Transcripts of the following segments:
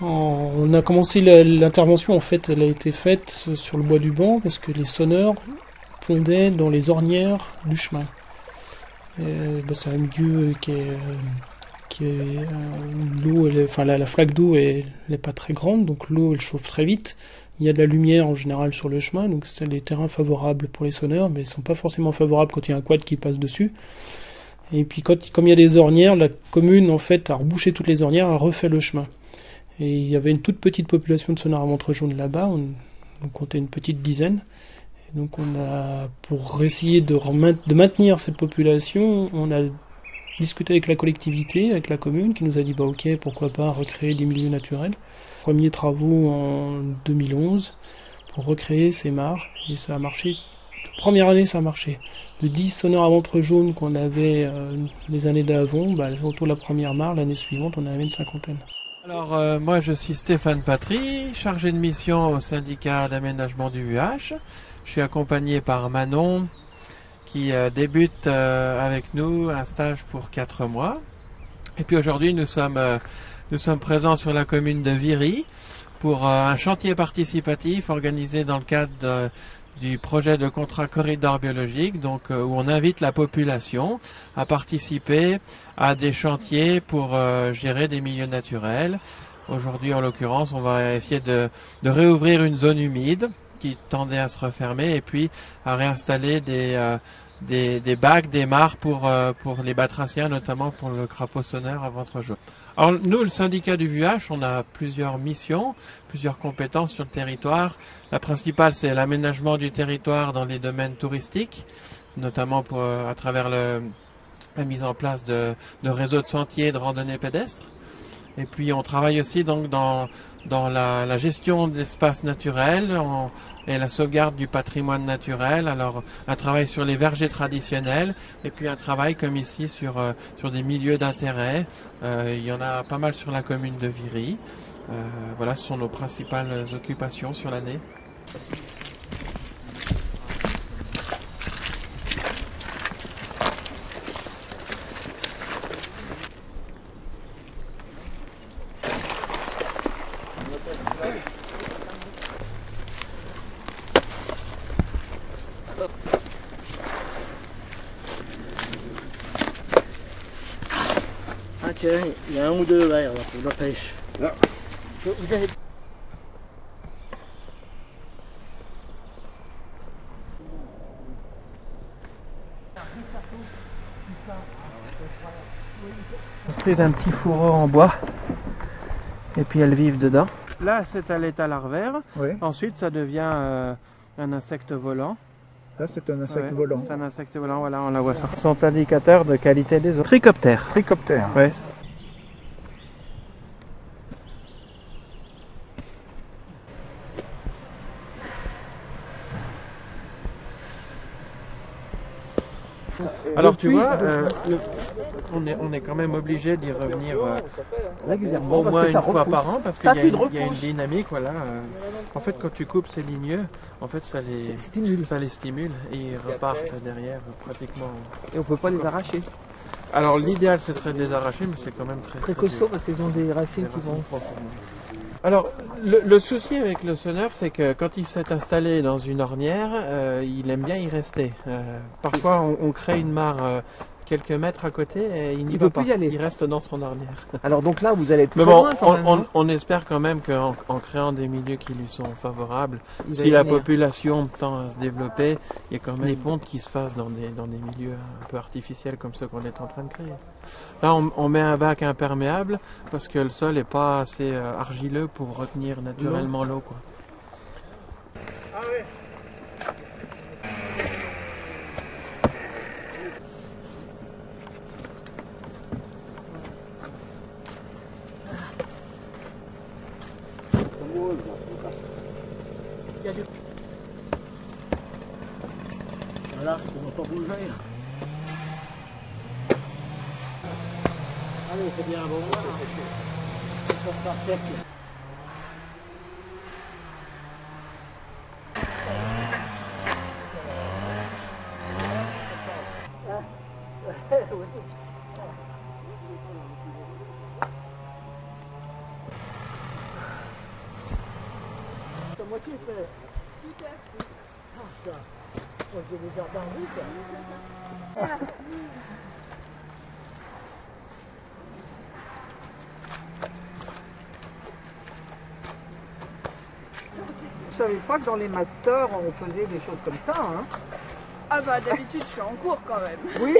On a commencé l'intervention, en fait, elle a été faite sur le bois du banc parce que les sonneurs pondaient dans les ornières du chemin. C'est un milieu l'eau, enfin la flaque d'eau elle n'est pas très grande, donc l'eau elle chauffe très vite. Il y a de la lumière en général sur le chemin, donc c'est des terrains favorables pour les sonneurs, mais ils sont pas forcément favorables quand il y a un quad qui passe dessus. Et puis comme il y a des ornières, la commune en fait a rebouché toutes les ornières, a refait le chemin. Et il y avait une toute petite population de sonneurs à ventre jaune là-bas, on comptait une petite dizaine. Et donc on a, pour essayer de maintenir cette population, on a discuté avec la collectivité, avec la commune, qui nous a dit bah ok, pourquoi pas recréer des milieux naturels. Premiers travaux en 2011 pour recréer ces mares, et ça a marché. La première année ça a marché. De 10 sonneurs à ventre jaune qu'on avait les années d'avant, autour de la première mare, l'année suivante on avait une cinquantaine. Alors moi je suis Stéphane Patry, chargé de mission au syndicat d'aménagement du VUH. Je suis accompagné par Manon qui débute avec nous un stage pour 4 mois. Et puis aujourd'hui nous sommes présents sur la commune de Viry pour un chantier participatif organisé dans le cadre du projet de contrat corridor biologique, donc où on invite la population à participer à des chantiers pour gérer des milieux naturels. Aujourd'hui, en l'occurrence, on va essayer de réouvrir une zone humide qui tendait à se refermer et puis à réinstaller des bacs, des mares pour les batraciens, notamment pour le crapaud sonneur à ventre jaune. Alors nous, le syndicat du VUH, on a plusieurs missions, plusieurs compétences sur le territoire. La principale, c'est l'aménagement du territoire dans les domaines touristiques, notamment à travers la mise en place de réseaux de sentiers et de randonnées pédestres. Et puis on travaille aussi donc dans la gestion d'espaces naturels et la sauvegarde du patrimoine naturel. Alors un travail sur les vergers traditionnels et puis un travail comme ici sur des milieux d'intérêt. Il y en a pas mal sur la commune de Viry. Voilà, ce sont nos principales occupations sur l'année. Ah tiens, il y a un ou deux verres là pour la pêche. Là. Vous avez... C'est un petit fourreau en bois et puis elles vivent dedans. Là c'est à l'état larvaire, oui. Ensuite ça devient un insecte volant. Là c'est un insecte volant. C'est un insecte volant, voilà, on la voit sur son indicateur de qualité des eaux. Trichoptère. Trichoptère. Ouais. Alors tu vois, on est quand même obligé d'y revenir régulièrement, au moins une fois repousse. par an parce qu'il y a une dynamique, voilà. En fait, quand tu coupes ces ligneux, en fait, ça les stimule et ils repartent derrière pratiquement. Et on peut pas les arracher. Alors l'idéal ce serait de les arracher, mais c'est quand même très costaud parce qu'ils ont des racines qui vont. Alors le souci avec le sonneur, c'est que quand il s'est installé dans une ornière, il aime bien y rester. Parfois on crée une mare quelques mètres à côté et il n'y va pas. Il reste dans son ornière. Alors donc là vous allez être mais bon, on espère quand même qu'en créant des milieux qui lui sont favorables, si la population tend à se développer, il y a quand même des pontes qui se fassent dans des milieux un peu artificiels comme ceux qu'on est en train de créer. Là on met un bac imperméable parce que le sol n'est pas assez argileux pour retenir naturellement l'eau, quoi. Ah oui. Voilà, on va pas bouger. Allez, c'est bien bon. Ça sera sec. moitié fait. Ah, ça. Moi, j'ai des jardins vides. Je savais pas que dans les masters, on faisait des choses comme ça. Hein. Ah bah d'habitude je suis en cours quand même. Oui,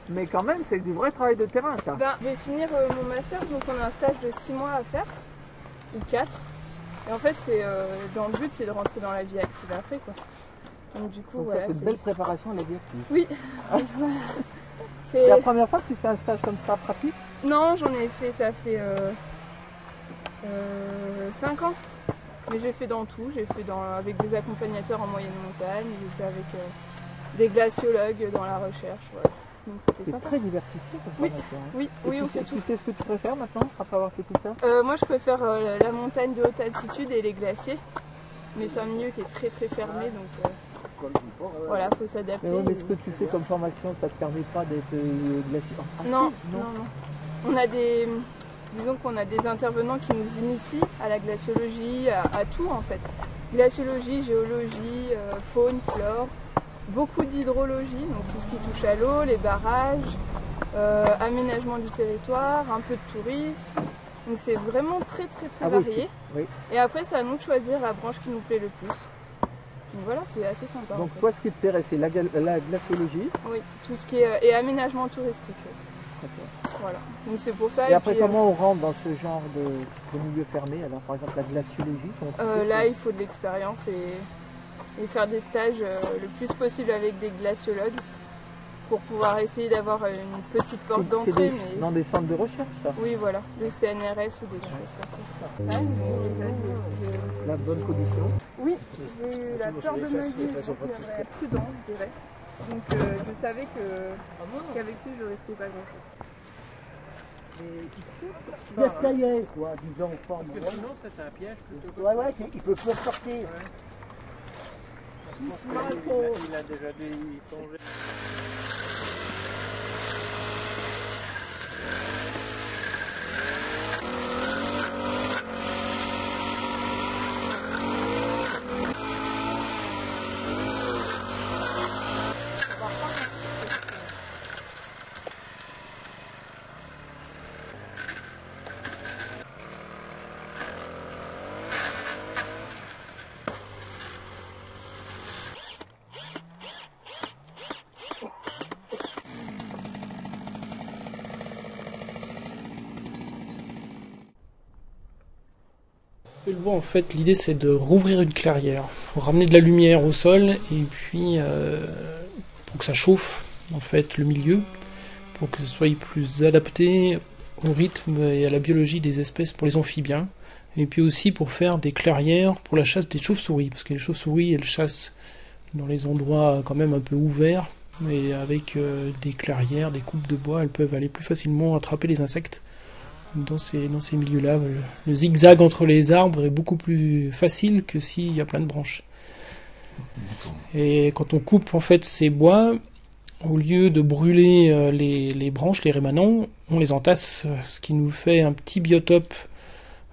mais quand même, c'est du vrai travail de terrain, ça. Ben, je vais finir mon master, donc on a un stage de 6 mois à faire, ou 4. Et en fait, c'est dans le but, c'est de rentrer dans la vie active après, quoi. Donc du coup, Donc voilà. ça, c'est une belle préparation à la vie active. Oui. Ah. C'est C'est la première fois que tu fais un stage comme ça, pratique? Non, j'en ai fait, ça fait 5 ans. Mais j'ai fait dans tout, j'ai fait avec des accompagnateurs en moyenne montagne, j'ai fait avec des glaciologues dans la recherche, voilà. Donc c'était C'est sympa. très diversifié comme Oui. formation. Hein. Oui, Et oui, tu on sais, fait tout. Tu sais ce que tu préfères maintenant, après avoir fait tout ça? Moi je préfère la montagne de haute altitude et les glaciers. Mais c'est un milieu qui est très très fermé, donc voilà, faut s'adapter. Mais, ouais, mais ce que tu fais comme formation, ça te permet pas d'être glacier? Ah, Non, si, non, non. On a disons qu'on a des intervenants qui nous initient à la glaciologie, à tout en fait. Glaciologie, géologie, faune, flore, beaucoup d'hydrologie, donc tout ce qui touche à l'eau, les barrages, aménagement du territoire, un peu de tourisme. Donc c'est vraiment très très très varié. Oui. Et après c'est à nous de choisir la branche qui nous plaît le plus. Donc voilà, c'est assez sympa. Donc en fait. toi, ce qui te plairait, c'est la glaciologie. Oui, tout ce qui est et aménagement touristique aussi. D'accord. Voilà. Donc c'est pour ça. Et après, puis, comment on rentre dans ce genre de milieu fermé? Alors par exemple la glaciologie, comment tu fais, là, toi? il faut de l'expérience et faire des stages le plus possible avec des glaciologues pour pouvoir essayer d'avoir une petite porte C'est d'entrée. Mais... dans des centres de recherche, ça? Oui, voilà, le CNRS ou des choses comme ça. La bonne condition. Oui, j'ai eu la peur de ma vie, prudent, je dirais. Donc je savais qu'avec lui, je risquais pas grand-chose. Laisse tailler, quoi, disons, en forme. Parce que sinon, c'est un piège plutôt que... Ouais, ouais, il peut plus sortir. Il a déjà dû y songer. Et le bois, en fait, l'idée c'est de rouvrir une clairière, pour ramener de la lumière au sol et puis pour que ça chauffe en fait le milieu, pour que ce soit plus adapté au rythme et à la biologie des espèces pour les amphibiens, et puis aussi pour faire des clairières pour la chasse des chauves-souris, parce que les chauves-souris elles chassent dans les endroits quand même un peu ouverts, mais avec des clairières, des coupes de bois, elles peuvent aller plus facilement attraper les insectes. Dans ces milieux-là, le zigzag entre les arbres est beaucoup plus facile que s'il y a plein de branches. Et quand on coupe en fait ces bois, au lieu de brûler les branches, les rémanents, on les entasse, ce qui nous fait un petit biotope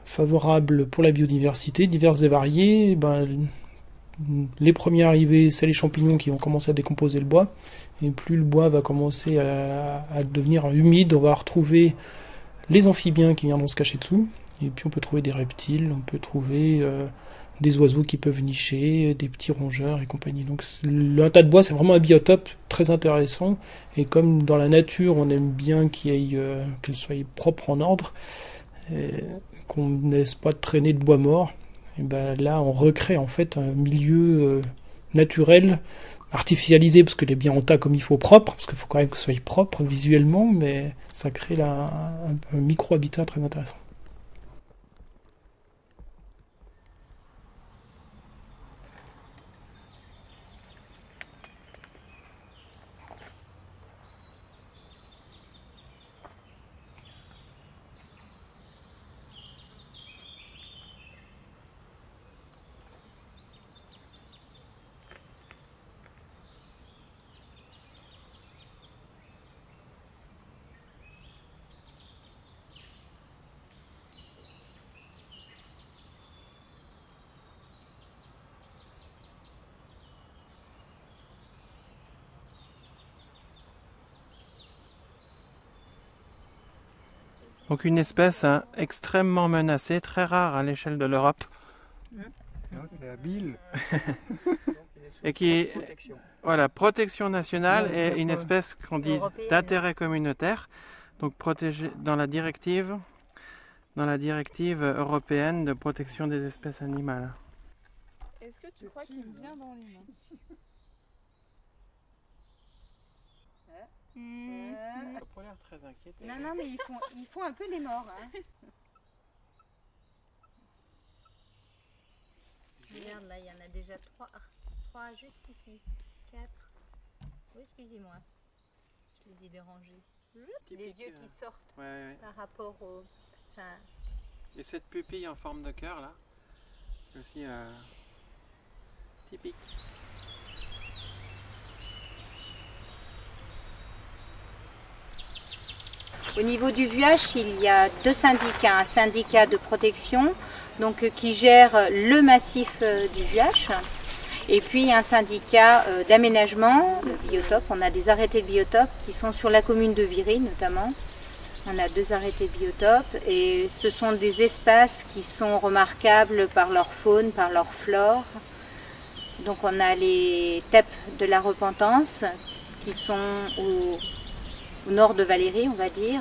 favorable pour la biodiversité, diverses et variées. Les premiers arrivés, c'est les champignons qui vont commencer à décomposer le bois, et plus le bois va commencer à devenir humide, on va retrouver les amphibiens qui viendront se cacher dessous, et puis on peut trouver des reptiles, on peut trouver des oiseaux qui peuvent nicher, des petits rongeurs et compagnie. Donc le tas de bois, c'est vraiment un biotope très intéressant, et comme dans la nature on aime bien qu'elle soit propre, en ordre, qu'on ne laisse pas traîner de bois mort, et ben là on recrée en fait un milieu naturel, artificialisé parce que les bien en tas comme il faut, propre, parce qu'il faut quand même que ce soit propre visuellement, mais ça crée là un micro-habitat très intéressant. Donc une espèce extrêmement menacée, très rare à l'échelle de l'Europe. Elle est habile. Et qui est, voilà, protection nationale Ouais, et une espèce qu'on dit Européenne. d'intérêt communautaire, donc protégée dans la directive européenne de protection des espèces animales. Est-ce que tu crois qu'il me vient dans les mains? Mmh. Ça a pas l'air très inquiété. Non, non, mais ils font un peu les morts. Hein. Regarde, là, il y en a déjà trois juste ici. 4. Oui, excusez-moi. Je les ai dérangés. Les yeux qui sortent Ouais. par rapport au... Ça... Et cette pupille en forme de cœur là, c'est aussi typique. Au niveau du VUH, il y a 2 syndicats. Un syndicat de protection donc, qui gère le massif du VUH et puis un syndicat d'aménagement, de biotope. On a des arrêtés de biotope qui sont sur la commune de Viry notamment. On a 2 arrêtés de biotope et ce sont des espaces qui sont remarquables par leur faune, par leur flore. Donc on a les Teppes de la Repentance qui sont au nord de Valérie, on va dire,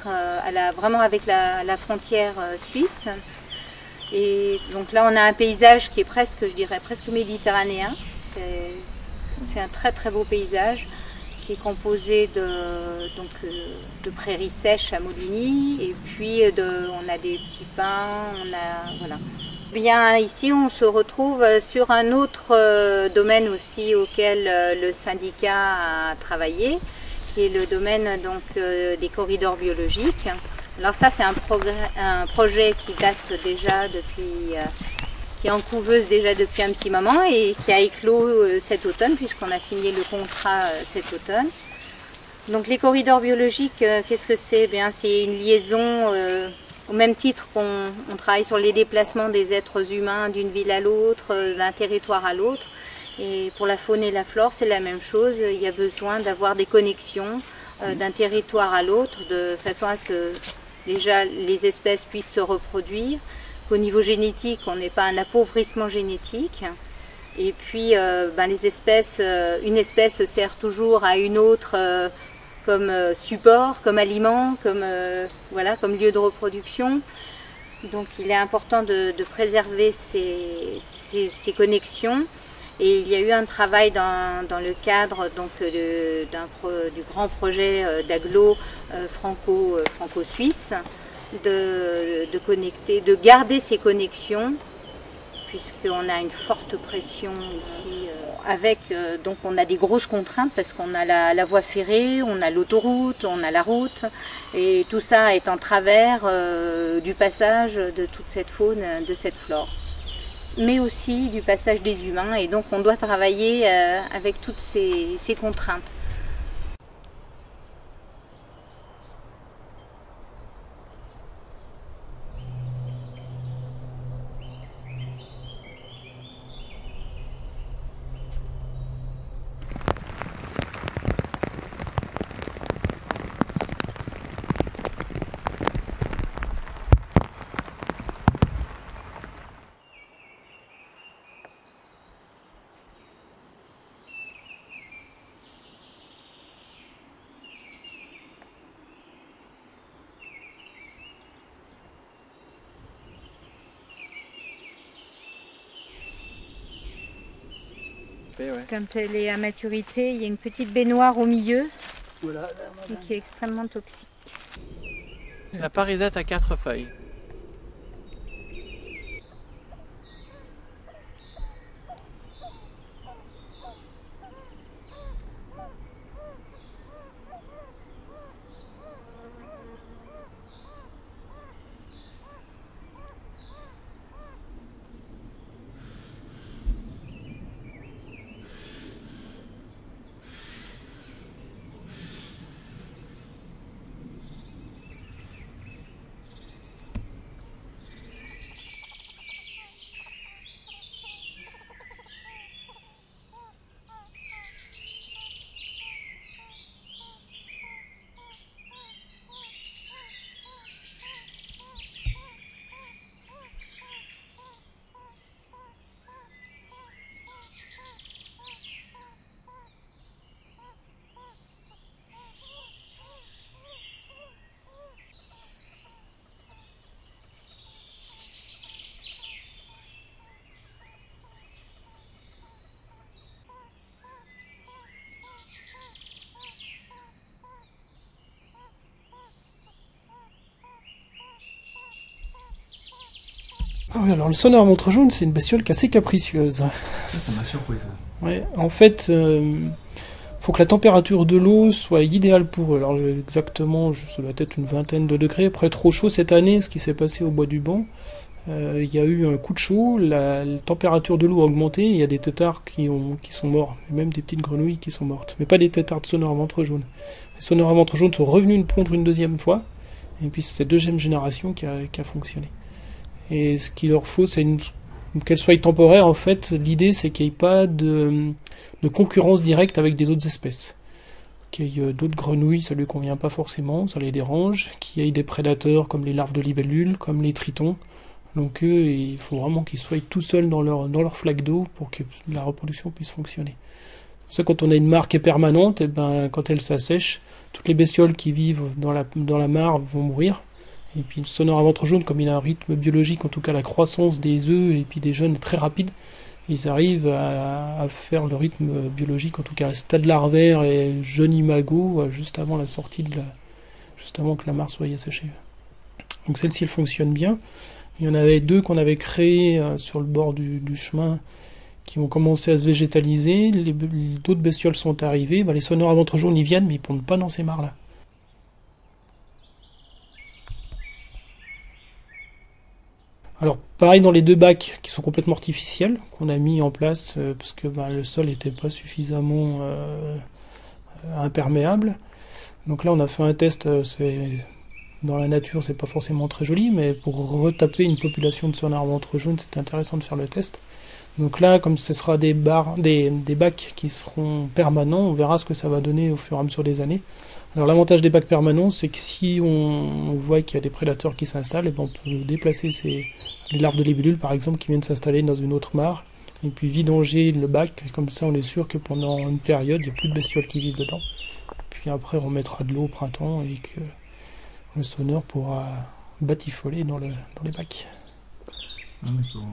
vraiment avec la frontière suisse. Et donc là, on a un paysage qui est presque, je dirais, presque méditerranéen. C'est un très très beau paysage qui est composé de prairies sèches à Moligny et puis on a des petits pins, voilà. Bien, ici, on se retrouve sur un autre domaine aussi auquel le syndicat a travaillé, qui est le domaine donc, des corridors biologiques. Alors ça, c'est un projet qui date déjà qui est en couveuse déjà depuis un petit moment et qui a éclos cet automne, puisqu'on a signé le contrat cet automne. Donc les corridors biologiques, qu'est-ce que c'est? Bien, c'est une liaison, au même titre qu'on travaille sur les déplacements des êtres humains d'une ville à l'autre, d'un territoire à l'autre. Et pour la faune et la flore, c'est la même chose. Il y a besoin d'avoir des connexions d'un territoire à l'autre, de façon à ce que déjà les espèces puissent se reproduire, qu'au niveau génétique, on n'ait pas un appauvrissement génétique. Et puis, les espèces, une espèce sert toujours à une autre comme support, comme aliment, comme lieu de reproduction. Donc, il est important de préserver ces connexions. Et il y a eu un travail dans le cadre donc, du grand projet d'agglo franco-suisse de connecter, de garder ces connexions, puisqu'on a une forte pression ici donc on a des grosses contraintes parce qu'on a la voie ferrée, on a l'autoroute, on a la route et tout ça est en travers du passage de toute cette faune, de cette flore, mais aussi du passage des humains, et donc on doit travailler avec toutes ces contraintes. Quand elle est à maturité, il y a une petite baignoire au milieu qui est extrêmement toxique. La parisette à 4 feuilles. oui, alors le sonore à montre jaune, c'est une bestiole qui est assez capricieuse. Ça m'a surpris ça. Ouais, en fait, faut que la température de l'eau soit idéale pour eux. Alors exactement, ça doit être une vingtaine de degrés. Après, trop chaud cette année, ce qui s'est passé au bois du Banc, il y a eu un coup de chaud, la température de l'eau a augmenté, il y a des têtards qui sont morts, et même des petites grenouilles qui sont mortes. Mais pas des têtards de sonore à ventre jaune. Les sonores à ventre jaune sont revenus pondre une deuxième fois, et puis c'est cette deuxième génération qui a fonctionné. Et ce qu'il leur faut, c'est qu'elle soit temporaire. En fait, l'idée c'est qu'il n'y ait pas de concurrence directe avec des autres espèces. Qu'il y ait d'autres grenouilles, ça lui convient pas forcément, ça les dérange. Qu'il y ait des prédateurs comme les larves de libellules, comme les tritons. Donc eux, il faut vraiment qu'ils soient tout seuls dans leur flaque d'eau pour que la reproduction puisse fonctionner. C'est ça, quand on a une mare qui est permanente, et ben, quand elle s'assèche, toutes les bestioles qui vivent dans la mare vont mourir. Et puis le sonore à ventre jaune, comme il a un rythme biologique, en tout cas la croissance des œufs et puis des jeunes est très rapide, ils arrivent à faire le rythme biologique, en tout cas à stade larvaire et jeune imago, juste avant la sortie juste avant que la mare soit asséchée. Donc celle-ci, elle fonctionne bien. Il y en avait 2 qu'on avait créés sur le bord du chemin qui ont commencé à se végétaliser. D'autres bestioles sont arrivées. Les sonores à ventre jaune, ils viennent, mais ils ne pondent pas dans ces mares-là. Alors pareil dans les 2 bacs qui sont complètement artificiels, qu'on a mis en place parce que le sol n'était pas suffisamment imperméable. Donc là on a fait un test, dans la nature c'est pas forcément très joli, mais pour retaper une population de sonars à ventre jaune, c'est intéressant de faire le test. Donc là, comme ce sera des bacs qui seront permanents, on verra ce que ça va donner au fur et à mesure des années. Alors l'avantage des bacs permanents, c'est que si on voit qu'il y a des prédateurs qui s'installent, on peut déplacer les larves de libellules par exemple qui viennent s'installer dans une autre mare, et puis vidanger le bac, et comme ça on est sûr que pendant une période, il n'y a plus de bestioles qui vivent dedans. Puis après on mettra de l'eau au printemps et que le sonneur pourra batifoler dans les bacs. Ah, d'accord.